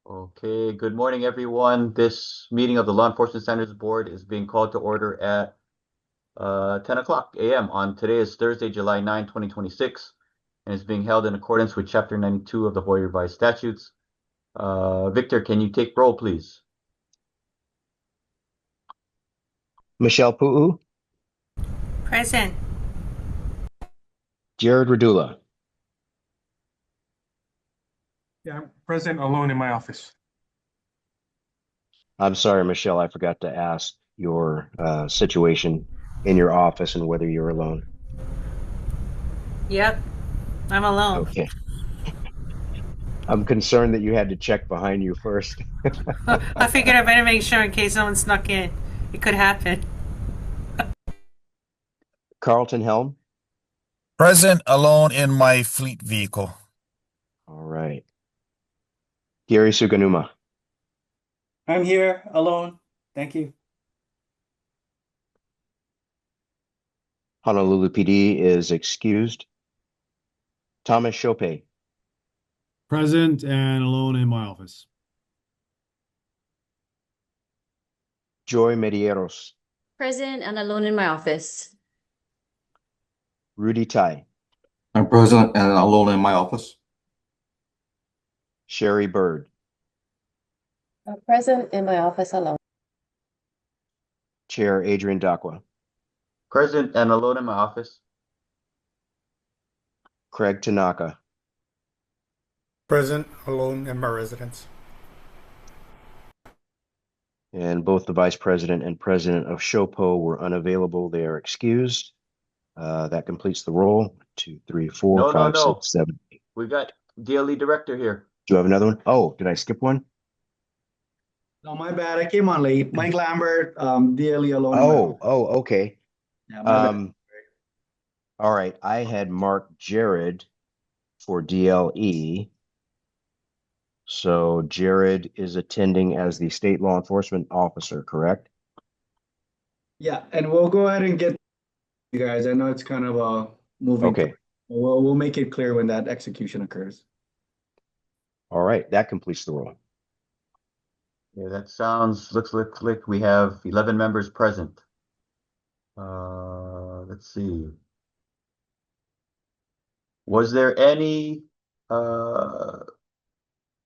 Okay, good morning, everyone. This meeting of the Law Enforcement Standards Board is being called to order at 10 o'clock a.m. on today is Thursday, July 9, 2026, and is being held in accordance with Chapter 92 of the Hawaii Revised Statutes. Victor, can you take roll, please? Michelle Pu'u, Present. Jared Radula, Yeah, I'm present alone in my office. I'm sorry, Michelle, I forgot to ask your situation in your office and whether you're alone. Yep, I'm alone. Okay. I'm concerned that you had to check behind you first. I figured I better make sure in case someone snuck in. It could happen. Carlton Helm. Present alone in my fleet vehicle. All right. Gary Suganuma. I'm here alone. Thank you. Honolulu PD is excused. Thomas Chope. Present and alone in my office. Joy Medeiros. Present and alone in my office. Rudy Tai. I'm present and alone in my office. Sherry Bird. Present in my office alone. Chair Adrian Dakwa. Present and alone in my office. Craig Tanaka. Present alone in my residence. And both the vice president and president of SHOPO were unavailable. They are excused. That completes the roll. 2, 3, 4, No, 5, no. 6, 7. We got DLE Director here. Do you have another one? Oh, did I skip one? No, my bad. I came on late. Mike Lambert, DLE alone. in my office. Okay. Yeah, my bad. All right. I had marked Jared for DLE. So Jared is attending as the state law enforcement officer, correct? Yeah, and we'll go ahead and get you guys. I know it's kind of moving. Okay. We'll make it clear when that execution occurs. All right. That completes the roll. Yeah, that looks like we have 11 members present. Let's see. Was there any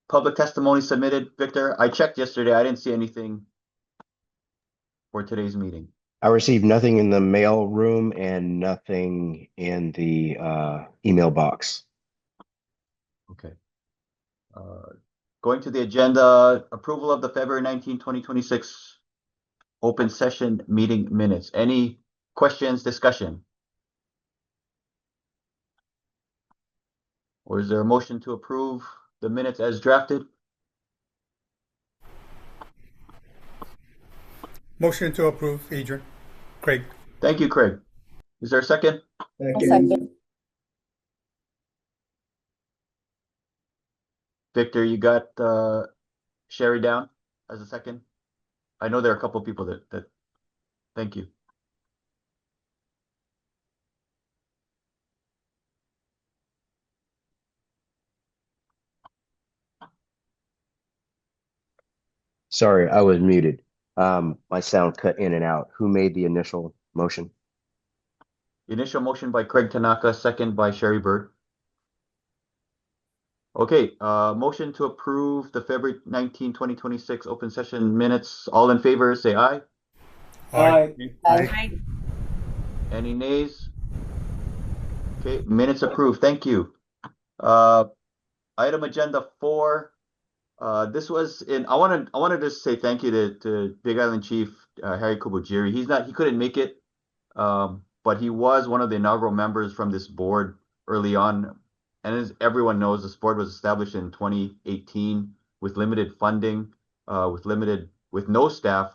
public testimony submitted, Victor? I checked yesterday. I didn't see anything for today's meeting. I received nothing in the mail room and nothing in the email box. Okay. Going to the agenda, approval of the February 19, 2026 open session meeting minutes. Any questions, discussion? Or is there a motion to approve the minutes as drafted? Motion to approve, Adrian. Craig. Thank you, Craig. Is there a second? Second. Victor, you got Sherry down as a second? I know there are a couple of people that thank you. Sorry, I was muted. My sound cut in and out. Who made the initial motion? Initial motion by Craig Tanaka, second by Sherry Bird. Okay, motion to approve the February 19, 2026 open session minutes. All in favor, say aye. Aye. Aye. Any nays? Okay, minutes approved. Thank you. Item agenda 4. This was in. I wanted to say thank you to Big Island Chief Harry Kubujiri. He couldn't make it, but he was one of the inaugural members from this board early on. And as everyone knows, this board was established in 2018 with limited funding, with no staff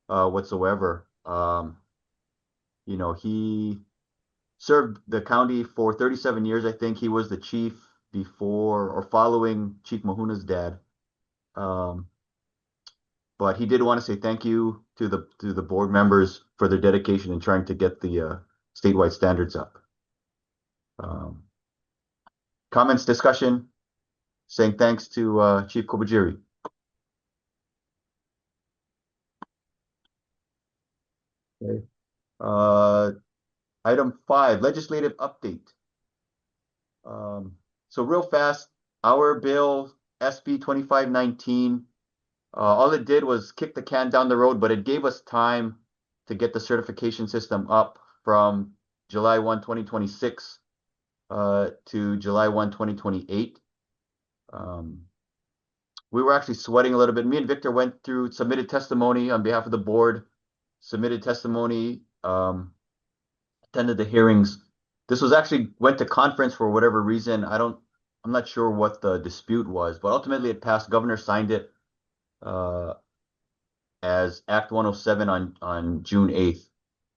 whatsoever. You know, he served the county for 37 years. I think he was the chief before or following Chief Mahuna's dad. But he did want to say thank you to the board members for their dedication in trying to get the statewide standards up. Comments, discussion, saying thanks to Chief Kubujiri. Okay. Item 5, legislative update. So real fast, our bill SB 2519, all it did was kick the can down the road, but it gave us time to get the certification system up from July 1, 2026 to July 1, 2028. We were actually sweating a little bit. Me and Victor went through, submitted testimony on behalf of the board, submitted testimony, attended the hearings. This was actually went to conference for whatever reason. I'm not sure what the dispute was, but ultimately it passed. Governor signed it as Act 107 on June 8th.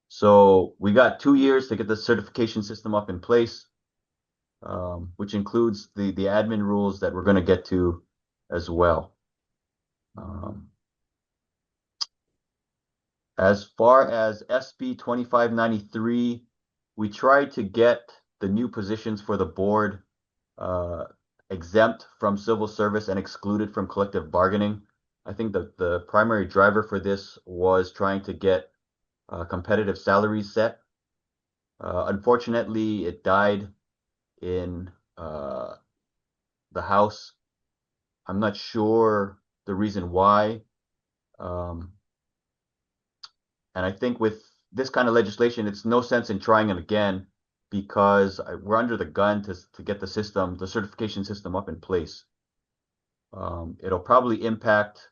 So we got 2 years to get the certification system up in place, which includes the admin rules that we're going to get to as well. As far as SB 2593, we tried to get the new positions for the board exempt from civil service and excluded from collective bargaining. I think the primary driver for this was trying to get competitive salaries set. Unfortunately, it died in the House. I'm not sure the reason why. And I think with this kind of legislation, it's no sense in trying it again because we're under the gun to get the certification system up in place. It'll probably impact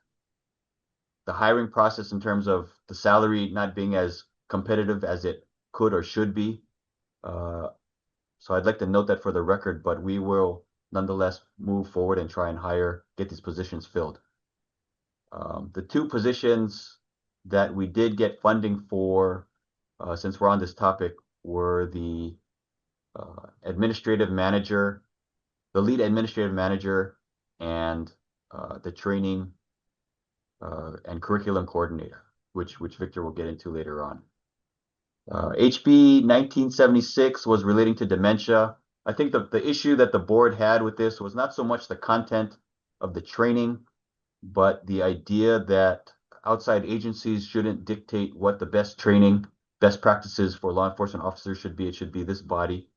the hiring process in terms of the salary not being as competitive as it could or should be. So I'd like to note that for the record, but we will nonetheless move forward and try and get these positions filled. The 2 positions that we did get funding for, since we're on this topic, were the administrative manager, the lead administrative manager, and the training and curriculum coordinator, which Victor will get into later on. HB 1976 was relating to dementia. I think the issue that the board had with this was not so much the content of the training, but the idea that outside agencies shouldn't dictate what the best practices for law enforcement officers should be. It should be this body.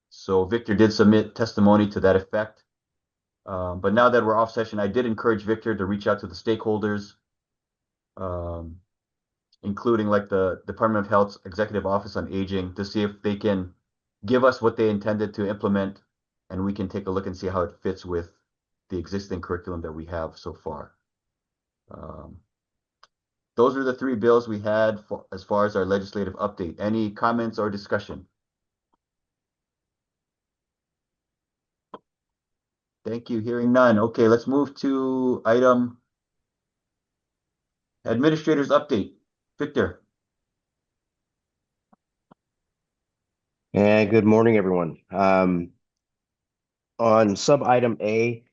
So Victor did submit testimony to that effect. But now that we're off session, I did encourage Victor to reach out to the stakeholders, including like the Department of Health's Executive Office on Aging, to see if they can give us what they intended to implement, and we can take a look and see how it fits with the existing curriculum that we have so far. Those are the 3 bills we had as far as our legislative update. Any comments or discussion? Thank you. Hearing none. Okay, let's move to item administrator's update. Victor. And good morning, everyone. On sub item A,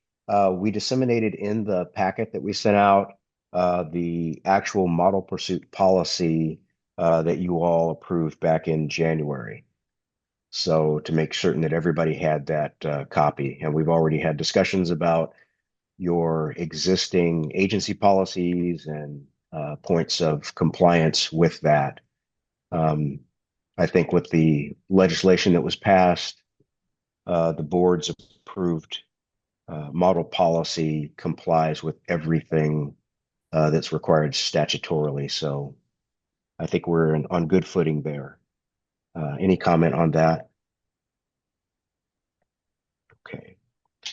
we disseminated in the packet that we sent out the actual model pursuit policy that you all approved back in January. So to make certain that everybody had that copy, and we've already had discussions about your existing agency policies and points of compliance with that. I think with the legislation that was passed, the board's approved model policy complies with everything that's required statutorily. So I think we're on good footing there. Any comment on that? Okay.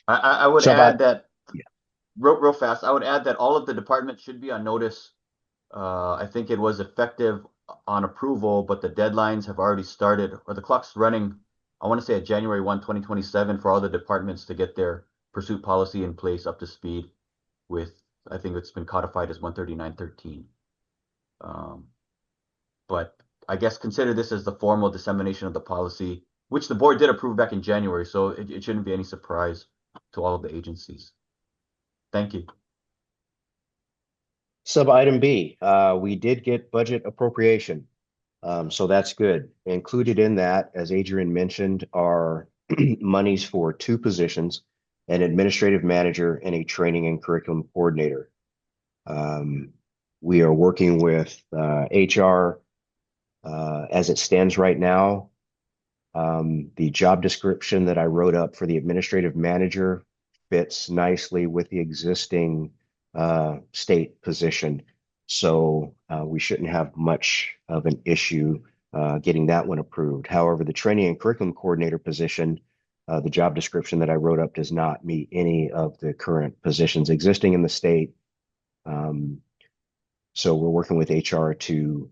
I would So add that, yeah. real fast, I would add that all of the departments should be on notice. I think it was effective on approval, but the deadlines have already started, or the clock's running, I want to say at January 1, 2027 for all the departments to get their pursuit policy in place up to speed with, I think it's been codified as 139.13. But I guess consider this as the formal dissemination of the policy, which the board did approve back in January, so it shouldn't be any surprise to all of the agencies. Thank you. Sub item B, we did get budget appropriation. So that's good. Included in that, as Adrian mentioned, are monies for 2 positions, an administrative manager and a training and curriculum coordinator. We are working with HR as it stands right now. The job description that I wrote up for the administrative manager fits nicely with the existing state position. So we shouldn't have much of an issue getting that one approved. However, the training and curriculum coordinator position, the job description that I wrote up does not meet any of the current positions existing in the state. So we're working with HR to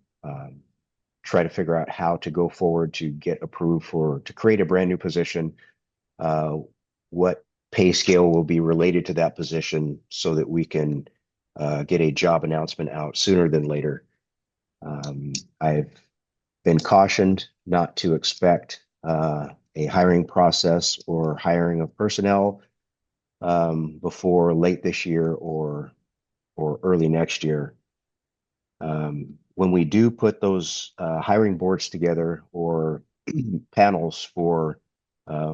try to figure out how to go forward to get approved to create a brand new position, what pay scale will be related to that position so that we can get a job announcement out sooner than later. I've been cautioned not to expect a hiring process or hiring of personnel before late this year or early next year. When we do put those hiring boards together or panels for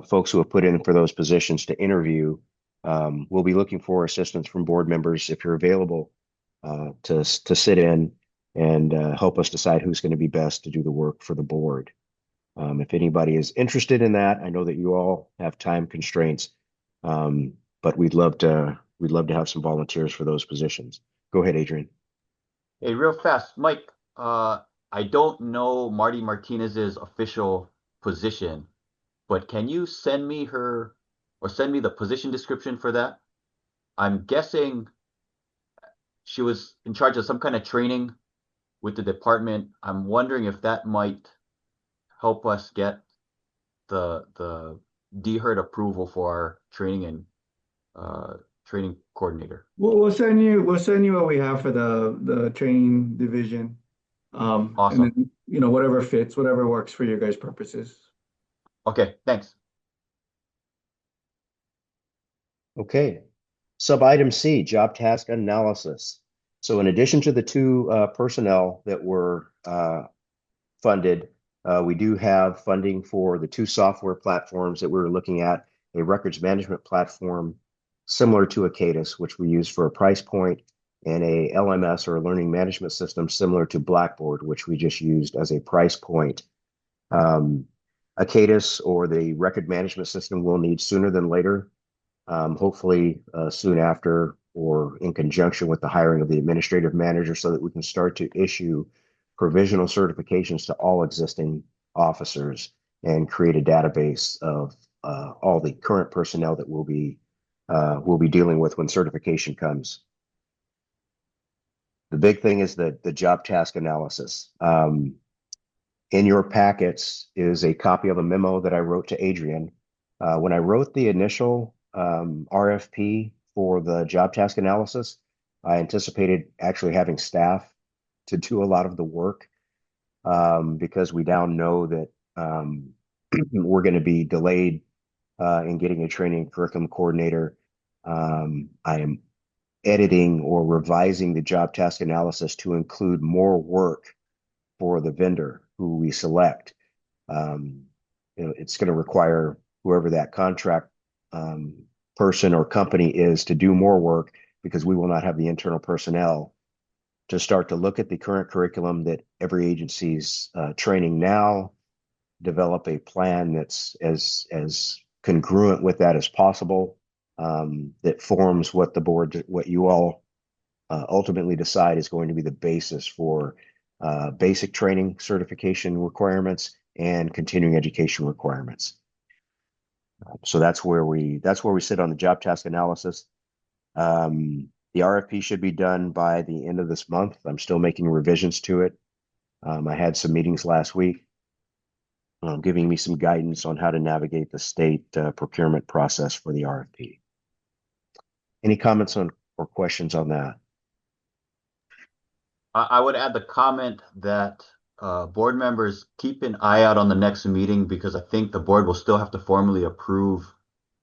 folks who have put in for those positions to interview, we'll be looking for assistance from board members if you're available to sit in and help us decide who's going to be best to do the work for the board. If anybody is interested in that, I know that you all have time constraints, but we'd love to have some volunteers for those positions. Go ahead, Adrian. Hey, real fast, Mike, I don't know Marty Martinez's official position, but can you send me the position description for that? I'm guessing she was in charge of some kind of training with the department. I'm wondering if that might help us get the DHERD approval for our training and training coordinator. We'll send you what we have for the training division. Awesome. And then, whatever fits, whatever works for your guys' purposes. Okay, thanks. Okay. Sub-item C, job task analysis. So in addition to the two personnel that were funded, we do have funding for the two software platforms that we were looking at, a records management platform similar to Acatus, which we use for a price point, and a LMS or a learning management system similar to Blackboard, which we just used as a price point. Acatus or the record management system will need sooner than later, hopefully soon after or in conjunction with the hiring of the administrative manager so that we can start to issue provisional certifications to all existing officers and create a database of all the current personnel that we'll be dealing with when certification comes. The big thing is the job task analysis. In your packets is a copy of a memo that I wrote to Adrian. When I wrote the initial RFP for the job task analysis, I anticipated actually having staff to do a lot of the work because we now know that we're going to be delayed in getting a training curriculum coordinator. I am editing or revising the job task analysis to include more work for the vendor who we select. It's going to require whoever that contract person or company is to do more work because we will not have the internal personnel to start to look at the current curriculum that every agency's training now, develop a plan that's as congruent with that as possible, that forms what you all ultimately decide is going to be the basis for basic training certification requirements and continuing education requirements. So that's where we sit on the job task analysis. The RFP should be done by the end of this month. I'm still making revisions to it. I had some meetings last week giving me some guidance on how to navigate the state procurement process for the RFP. Any comments on or questions on that? I would add the comment that board members keep an eye out on the next meeting because I think the board will still have to formally approve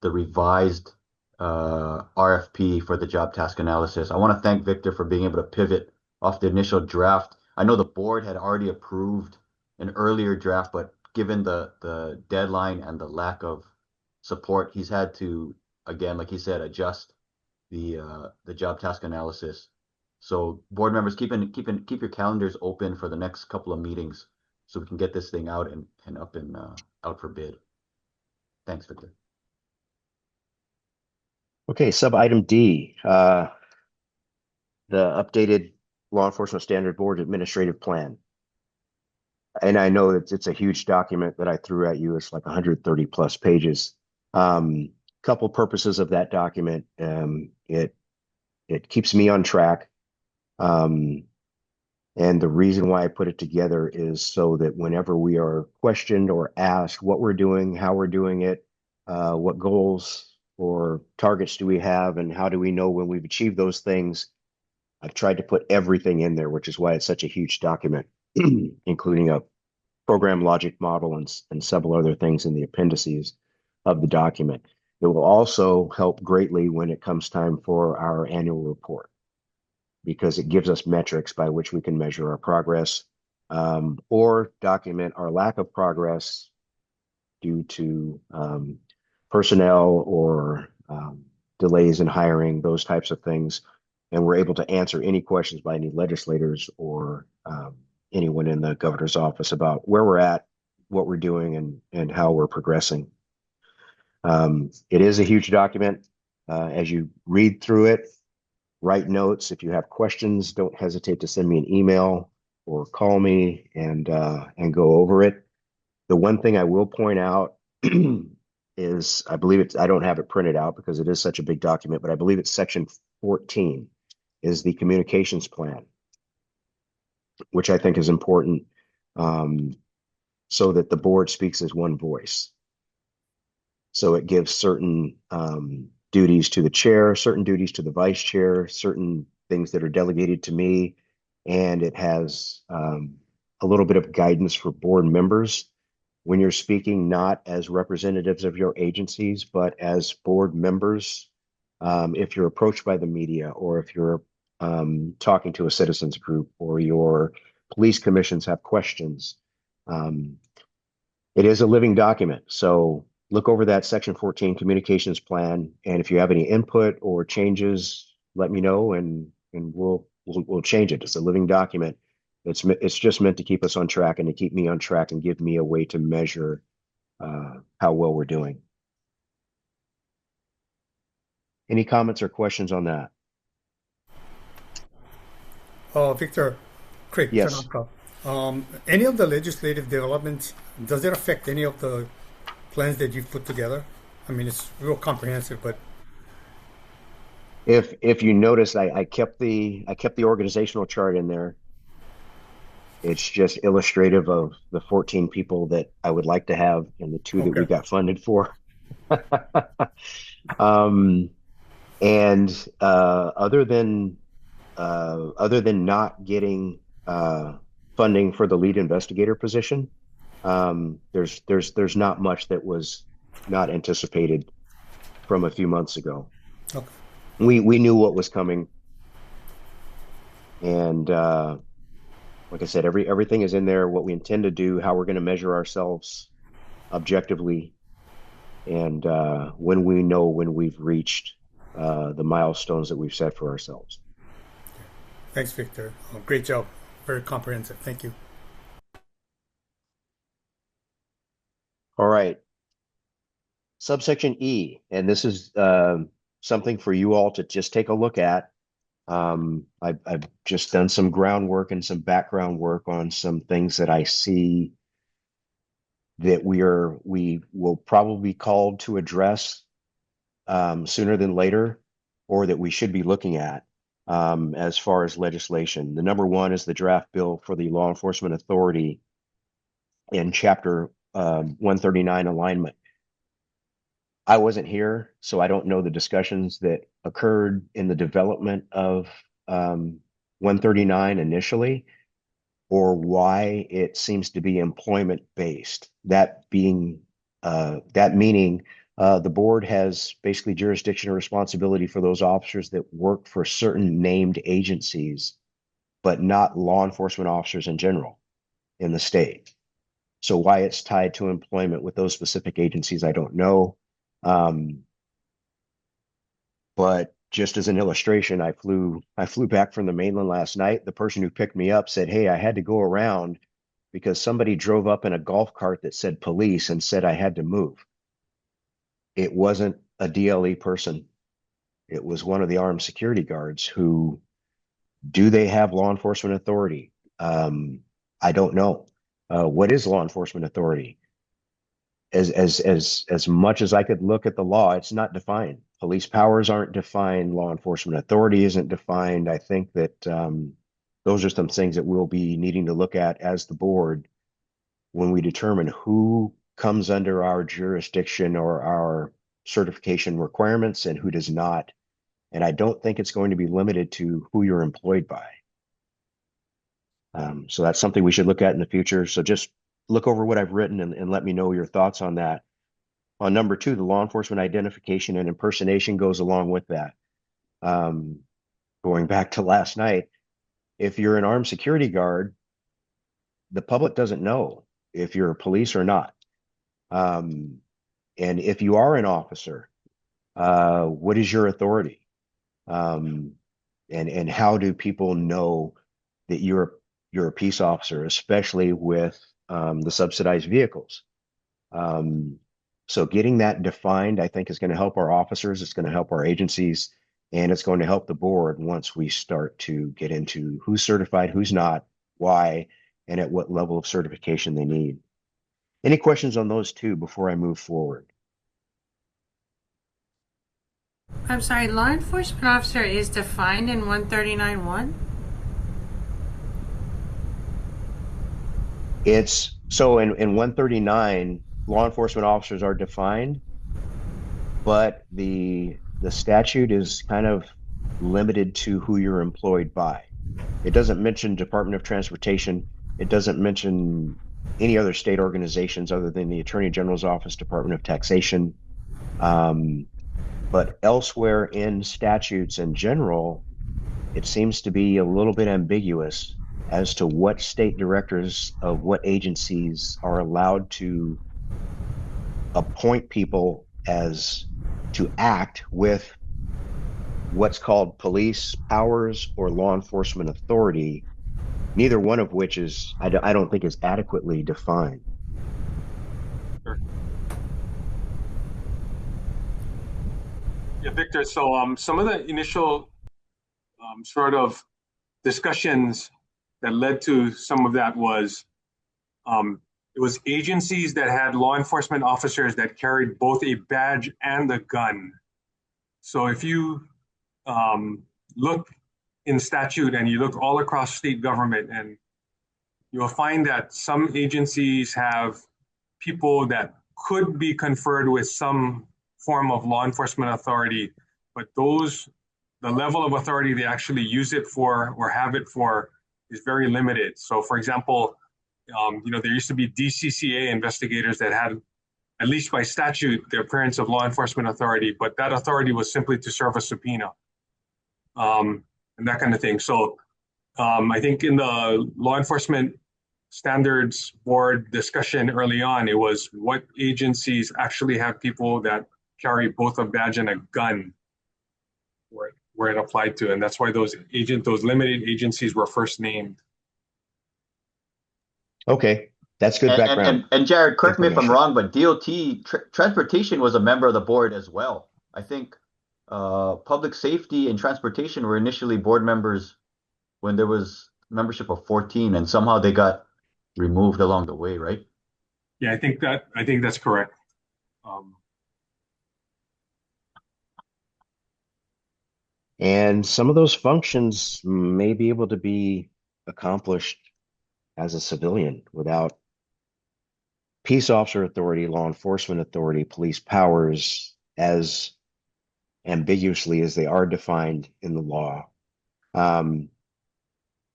the revised RFP for the job task analysis. I want to thank Victor for being able to pivot off the initial draft. I know the board had already approved an earlier draft, but given the deadline and the lack of support, he's had to, again, like he said, adjust the job task analysis So board members, keep your calendars open for the next couple of meetings so we can get this thing out and up and out for bid. Thanks, Victor. Okay, sub item D, the updated Law Enforcement Standard Board Administrative Plan. And I know it's a huge document that I threw at you. It's like 130 plus pages. Couple purposes of that document. It keeps me on track. And the reason why I put it together is so that whenever we are questioned or asked what we're doing, how we're doing it, what goals or targets do we have, and how do we know when we've achieved those things, I've tried to put everything in there, which is why it's such a huge document, including a program logic model and several other things in the appendices of the document. It will also help greatly when it comes time for our annual report, because it gives us metrics by which we can measure our progress, or document our lack of progress due to personnel or delays in hiring, those types of things. And we're able to answer any questions by any legislators or anyone in the governor's office about where we're at, what we're doing, and how we're progressing. It is a huge document. As you read through it, write notes. If you have questions, don't hesitate to send me an email or call me and go over it. The one thing I will point out is, I believe I don't have it printed out because it is such a big document, but I believe it's section 14 is the communications plan, which I think is important, so that the board speaks as one voice. So it gives certain duties to the chair, certain duties to the vice chair, certain things that are delegated to me, and it has a little bit of guidance for board members when you're speaking, not as representatives of your agencies, but as board members. If you're approached by the media, or if you're talking to a citizens group, or your police commissions have questions, it is a living document. So look over that section 14 communications plan, and if you have any input or changes, let me know, and we'll change it. It's a living document. It's just meant to keep us on track and to keep me on track and give me a way to measure how well we're doing. Any comments or questions on that? Victor, Craig, Yes. Tanaka. Any of the legislative developments, does it affect any of the plans that you've put together? I mean, it's real comprehensive, but If you notice, I kept the organizational chart in there. It's just illustrative of the 14 people that I would like to have and the 2 that we Okay. got funded for. And other than not getting funding for the lead investigator position, there's not much that was not anticipated from a few months ago. Okay. We knew what was coming, and like I said, everything is in there, what we intend to do, how we're going to measure ourselves objectively, and when we know when we've reached the milestones that we've set for ourselves. Thanks, Victor. Great job. Very comprehensive. Thank you. All right. Subsection E, and this is something for you all to just take a look at. I've just done some groundwork and some background work on some things that I see that we will probably be called to address sooner than later, or that we should be looking at as far as legislation. The number one is the draft bill for the Law Enforcement Authority in Chapter 139 alignment. I wasn't here, so I don't know the discussions that occurred in the development of 139 initially, or why it seems to be employment based. That meaning the board has basically jurisdiction or responsibility for those officers that work for certain named agencies, but not law enforcement officers in general in the state. So why it's tied to employment with those specific agencies, I don't know. But just as an illustration, I flew back from the mainland last night. The person who picked me up said, "Hey, I had to go around because somebody drove up in a golf cart that said police and said I had to move." It wasn't a DLE person. It was one of the armed security guards who, do they have law enforcement authority? I don't know. What is law enforcement authority? As much as I could look at the law, it's not defined. Police powers aren't defined. Law enforcement authority isn't defined. I think that those are some things that we'll be needing to look at as the board when we determine who comes under our jurisdiction or our certification requirements and who does not. And I don't think it's going to be limited to who you're employed by. So that's something we should look at in the future. So just look over what I've written and let me know your thoughts on that. On number 2, the law enforcement identification and impersonation goes along with that. Going back to last night, if you're an armed security guard, the public doesn't know if you're police or not. And if you are an officer, what is your authority? And how do people know that you're a peace officer, especially with the subsidized vehicles? So getting that defined, I think, is going to help our officers. It's going to help our agencies, and it's going to help the board once we start to get into who's certified, who's not, why, and at what level of certification they need. Any questions on those two before I move forward? I'm sorry, law enforcement officer is defined in 139.1? It's so in 139, law enforcement officers are defined, but the statute is kind of limited to who you're employed by. It doesn't mention Department of Transportation. It doesn't mention any other state organizations other than the Attorney General's Office, Department of Taxation. But elsewhere in statutes in general, it seems to be a little bit ambiguous as to what state directors of what agencies are allowed to appoint people as to act with what's called police powers or law enforcement authority, neither one of which is, I don't think, is adequately defined. Sure. Yeah, Victor, so some of the initial sort of discussions that led to some of that was it was agencies that had law enforcement officers that carried both a badge and a gun. So if you look in statute and you look all across state government, and you'll find that some agencies have people that could be conferred with some form of law enforcement authority, but the level of authority they actually use it for or have it for is very limited. So for example, there used to be DCCA investigators that had, at least by statute, the appearance of law enforcement authority, but that authority was simply to serve a subpoena and that kind of thing. So I think in the law enforcement standards board discussion early on, it was what agencies actually have people that carry both a badge and a gun where it applied to. And that's why those limited agencies were first named. Okay, that's good background. And Jared, correct me if I'm wrong, but DOT transportation was a member of the board as well. I think public safety and transportation were initially board members when there was membership of 14, and somehow they got removed along the way, right? Yeah, I think that's correct. And some of those functions may be able to be accomplished as a civilian without peace officer authority, law enforcement authority, police powers, as ambiguously as they are defined in the law. I'm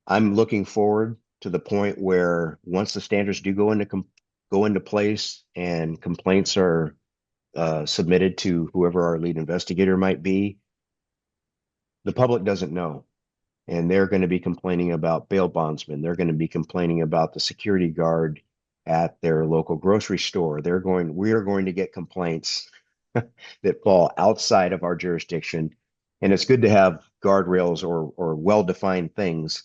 looking forward to the point where once the standards do go into place and complaints are submitted to whoever our lead investigator might be, the public doesn't know. And they're going to be complaining about bail bondsmen. They're going to be complaining about the security guard at their local grocery store. We are going to get complaints that fall outside of our jurisdiction. And it's good to have guardrails or well-defined things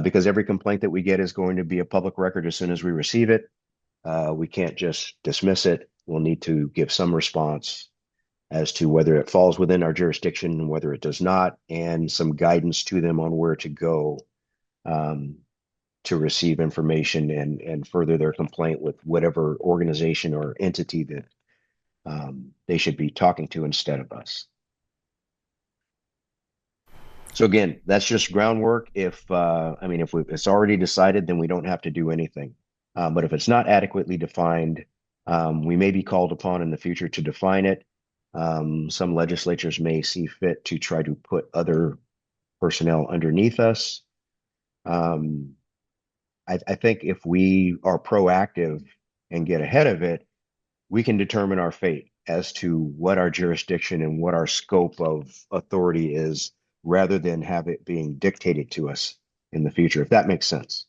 because every complaint that we get is going to be a public record as soon as we receive it. We can't just dismiss it. We'll need to give some response as to whether it falls within our jurisdiction and whether it does not, and some guidance to them on where to go to receive information and further their complaint with whatever organization or entity that they should be talking to instead of us. So again, that's just groundwork. If it's already decided, then we don't have to do anything. But if it's not adequately defined, we may be called upon in the future to define it. Some legislatures may see fit to try to put other personnel underneath us. I think if we are proactive and get ahead of it, we can determine our fate as to what our jurisdiction and what our scope of authority is, rather than have it being dictated to us in the future, if that makes sense.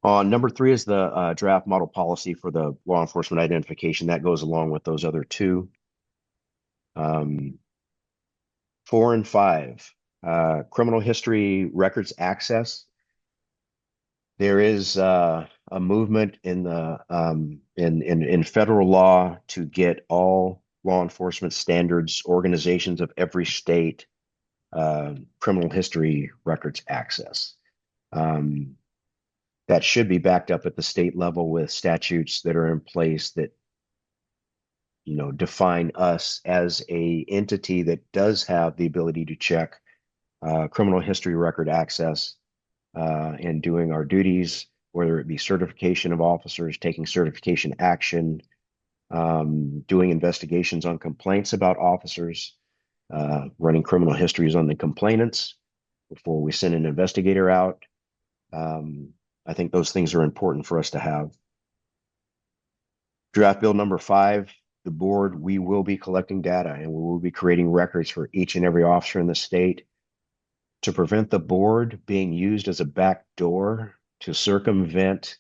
Number 3 is the draft model policy for the law enforcement identification. That goes along with those other two. 4 and 5, criminal history records access. There is a movement in the in federal law to get all law enforcement standards organizations of every state criminal history records access. That should be backed up at the state level with statutes that are in place that, you know, define us as a entity that does have the ability to check criminal history record access and doing our duties, whether it be certification of officers, taking certification action, doing investigations on complaints about officers, running criminal histories on the complainants before we send an investigator out. I think those things are important for us to have. Draft bill number 5, the board, we will be collecting data and we will be creating records for each and every officer in the state to prevent the board being used as a backdoor to circumvent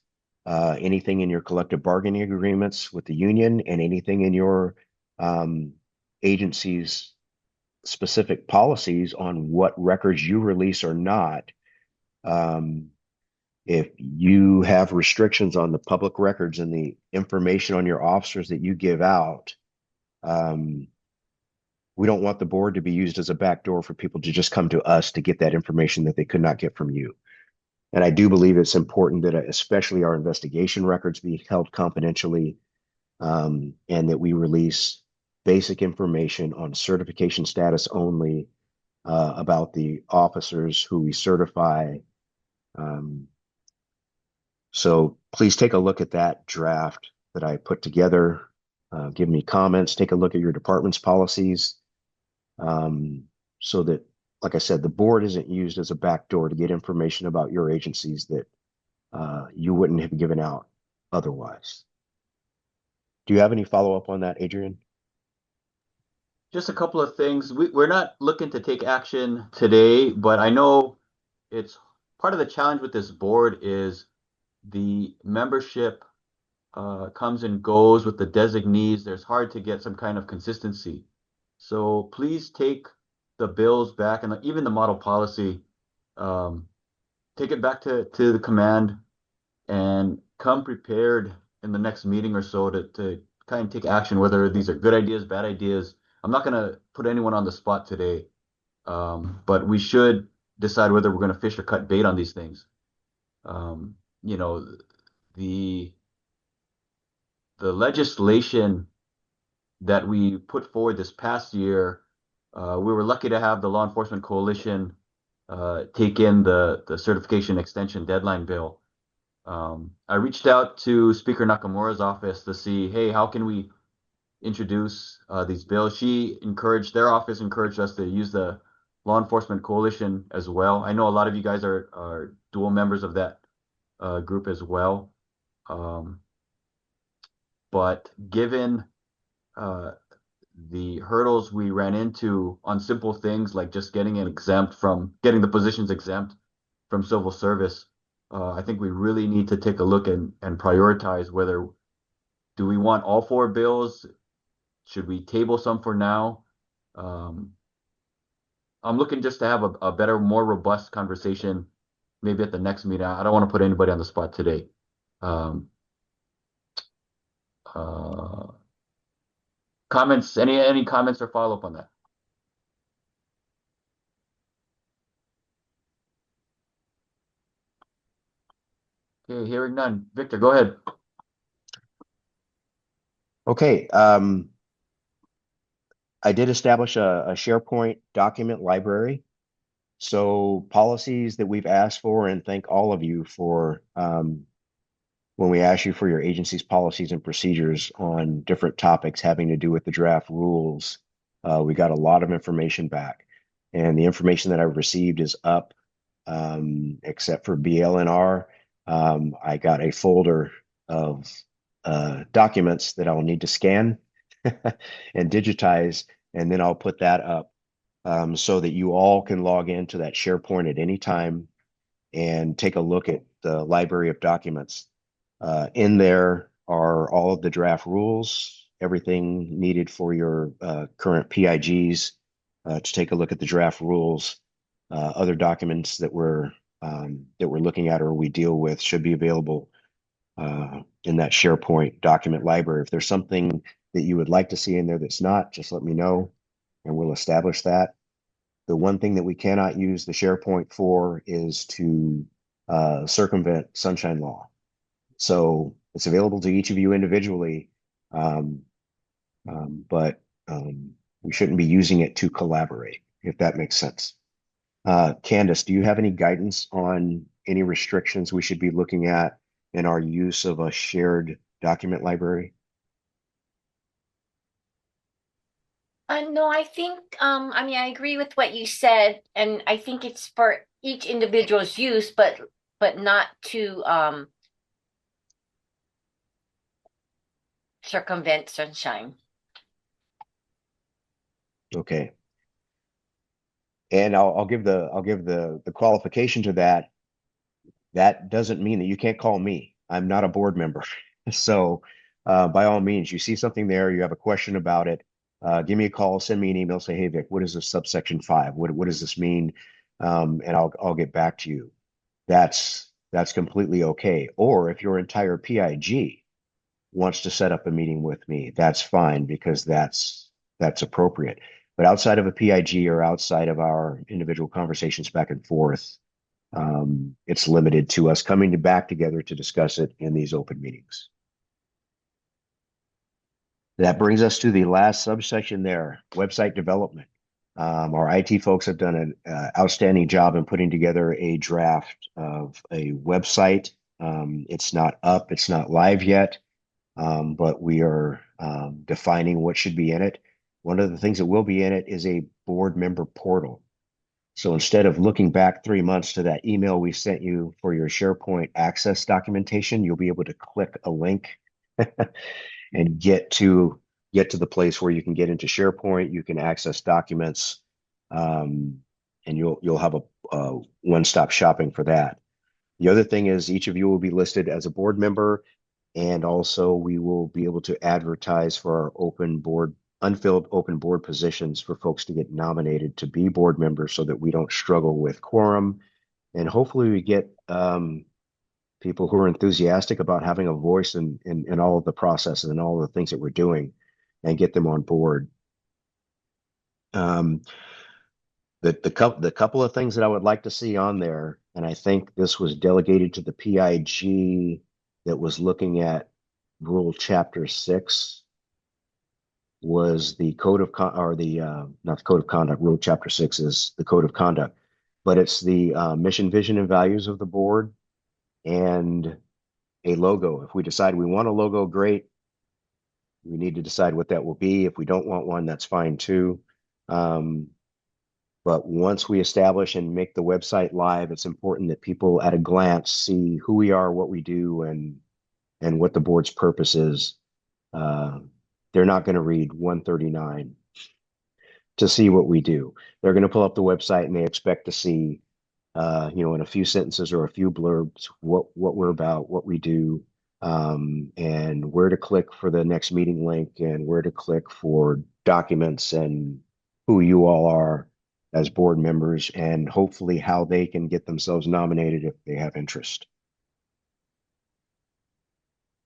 anything in your collective bargaining agreements with the union and anything in your agency's specific policies on what records you release or not. If you have restrictions on the public records and the information on your officers that you give out, we don't want the board to be used as a backdoor for people to just come to us to get that information that they could not get from you. And I do believe it's important that especially our investigation records be held confidentially, and that we release basic information on certification status only about the officers who we certify. So please take a look at that draft that I put together. Give me comments, take a look at your department's policies, so that, like I said, the board isn't used as a backdoor to get information about your agencies that you wouldn't have given out otherwise. Do you have any follow-up on that, Adrian? Just a couple of things. We're not looking to take action today, but I know it's part of the challenge with this board is the membership comes and goes with the designees. There's hard to get some kind of consistency. So please take the bills back and even the model policy, take it back to the command and come prepared in the next meeting or so to kind of take action, whether these are good ideas, bad ideas. I'm not going to put anyone on the spot today, but we should decide whether we're going to fish or cut bait on these things. You know, the legislation that we put forward this past year, we were lucky to have the Law Enforcement Coalition take in the certification extension deadline bill. I reached out to Speaker Nakamura's office to see, hey, how can we introduce these bills? Their office encouraged us to use the Law Enforcement Coalition as well. I know a lot of you guys are dual members of that group as well. But given the hurdles we ran into on simple things like just getting the positions exempt from civil service, I think we really need to take a look and prioritize whether do we want all 4 bills should we table some for now? I'm looking just to have a better, more robust conversation, maybe at the next meeting. I don't want to put anybody on the spot today. Um, Comments? Any comments or follow up on that? Okay, hearing none. Victor, go ahead. Okay, I did establish a SharePoint document library. So policies that we've asked for, and thank all of you for when we ask you for your agency's policies and procedures on different topics having to do with the draft rules. We got a lot of information back, and the information that I've received is up, except for BLNR. I got a folder of documents that I'll need to scan and digitize, and then I'll put that up so that you all can log into that SharePoint at any time and take a look at the library of documents. In there are all of the draft rules, everything needed for your current PIGs to take a look at the draft rules. Other documents that we're looking at or we deal with should be available in that SharePoint document library. If there's something that you would like to see in there that's not, just let me know and we'll establish that. The one thing that we cannot use the SharePoint for is to circumvent sunshine law. So it's available to each of you individually, but we shouldn't be using it to collaborate, if that makes sense. Candace, do you have any guidance on any restrictions we should be looking at in our use of a shared document library? No, I think, I mean, I agree with what you said, and I think it's for each individual's use, but not to circumvent sunshine. Okay. And I'll give the qualification to that. That doesn't mean that you can't call me. I'm not a board member. So by all means, you see something there, you have a question about it, give me a call, send me an email, say, hey, Vic, what is this subsection 5? What does this mean? And I'll get back to you. That's completely okay. Or if your entire PIG wants to set up a meeting with me, that's fine, because that's appropriate. But outside of a PIG or outside of our individual conversations back and forth, it's limited to us coming back together to discuss it in these open meetings. That brings us to the last subsection there, website development. Our IT folks have done an outstanding job in putting together a draft of a website. It's not up, it's not live yet, but we are defining what should be in it. One of the things that will be in it is a board member portal. So instead of looking back 3 months to that email we sent you for your SharePoint access documentation, you'll be able to click a link and get to the place where you can get into SharePoint, you can access documents, and you'll have a one-stop shopping for that. The other thing is each of you will be listed as a board member, and also we will be able to advertise for our unfilled open board positions for folks to get nominated to be board members so that we don't struggle with quorum. And hopefully we get people who are enthusiastic about having a voice in all of the processes and all of the things that we're doing and get them on board. The couple of things that I would like to see on there, and I think this was delegated to the PIG that was looking at Rule Chapter 6, was the code of not the code of conduct. Rule Chapter 6 is the code of conduct, but it's the mission, vision, and values of the board and a logo. If we decide we want a logo, great. We need to decide what that will be. If we don't want one, that's fine too. But once we establish and make the website live, it's important that people at a glance see who we are, what we do, and what the board's purpose is. They're not going to read 139 to see what we do. They're going to pull up the website and they expect to see, in a few sentences or a few blurbs, what we're about, what we do, and where to click for the next meeting link and where to click for documents and who you all are as board members and hopefully how they can get themselves nominated if they have interest.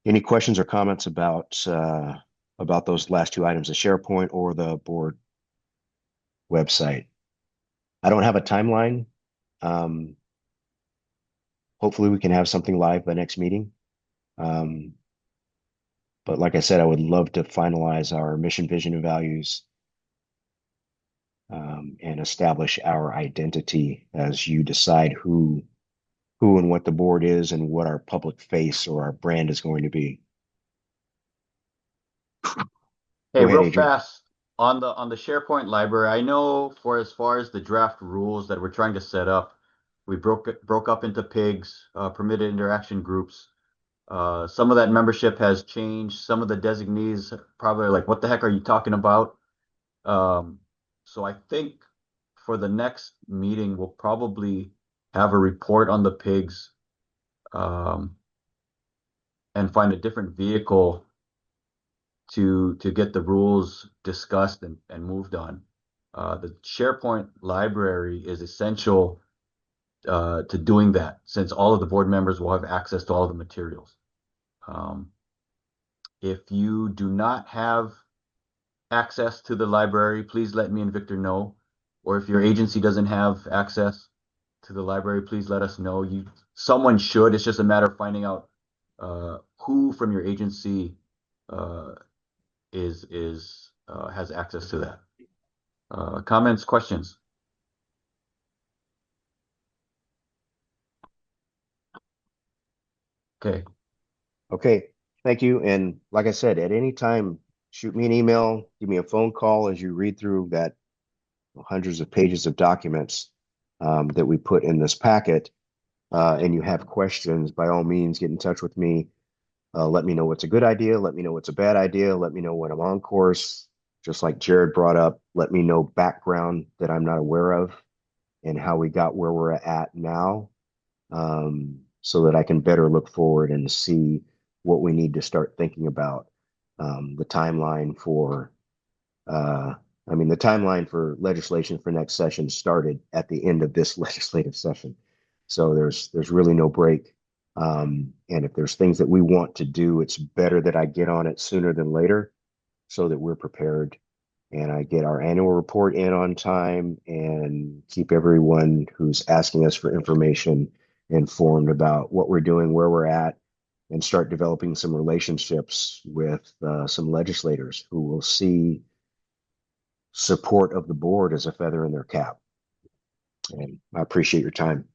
Any questions or comments about those last two items, the SharePoint or the board website? I don't have a timeline. Hopefully we can have something live by next meeting. But like I said, I would love to finalize our mission, vision, and values and establish our identity as you decide who and what the board is and what our public face or our brand is going to be. Hey, Go ahead, real Adrian. fast on the SharePoint library. I know for as far as the draft rules that we're trying to set up, we broke up into PIGs, permitted interaction groups. Some of that membership has changed. Some of the designees probably are like, what the heck are you talking about? So I think for the next meeting, we'll probably have a report on the PIGs and find a different vehicle to get the rules discussed and moved on. The SharePoint library is essential to doing that, since all of the board members will have access to all of the materials. If you do not have access to the library, please let me and Victor know. Or if your agency doesn't have access to the library, please let us know. Someone should. It's just a matter of finding out who from your agency has access to that. Comments, questions? Okay, thank you. And like I said, at any time, shoot me an email, give me a phone call as you read through that hundreds of pages of documents that we put in this packet, and you have questions, by all means, get in touch with me. Let me know what's a good idea. Let me know what's a bad idea. Let me know when I'm on course. Just like Jared brought up, let me know background that I'm not aware of and how we got where we're at now, so that I can better look forward and see what we need to start thinking about. The timeline for, the timeline for legislation for next session started at the end of this legislative session. So there's really no break. And if there's things that we want to do, it's better that I get on it sooner than later so that we're prepared and I get our annual report in on time and keep everyone who's asking us for information informed about what we're doing, where we're at, and start developing some relationships with some legislators who will see support of the board as a feather in their cap. And I appreciate your time.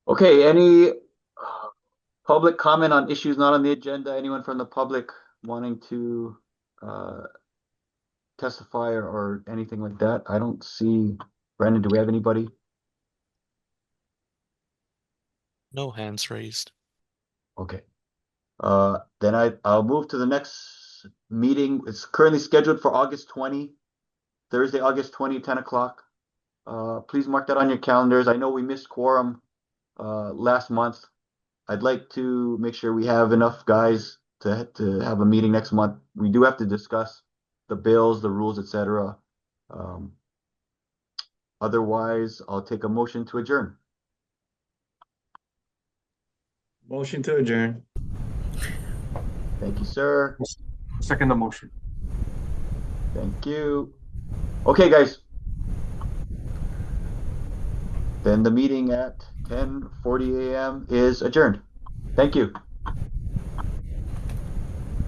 Okay, any public comment on issues not on the agenda? Anyone from the public wanting to testify or anything like that? I don't see. Brandon, do we have anybody? No hands raised. Okay. Then I'll move to the next meeting. It's currently scheduled for August 20, Thursday, August 20, 10 o'clock. Please mark that on your calendars. I know we missed quorum last month. I'd like to make sure we have enough guys to have a meeting next month. We do have to discuss the bills, the rules, etc. Otherwise, I'll take a motion to adjourn. Motion to adjourn. Thank you, sir. Second the motion. Thank you. Okay, guys. Then the meeting at 10:40 a.m. is adjourned. Thank you.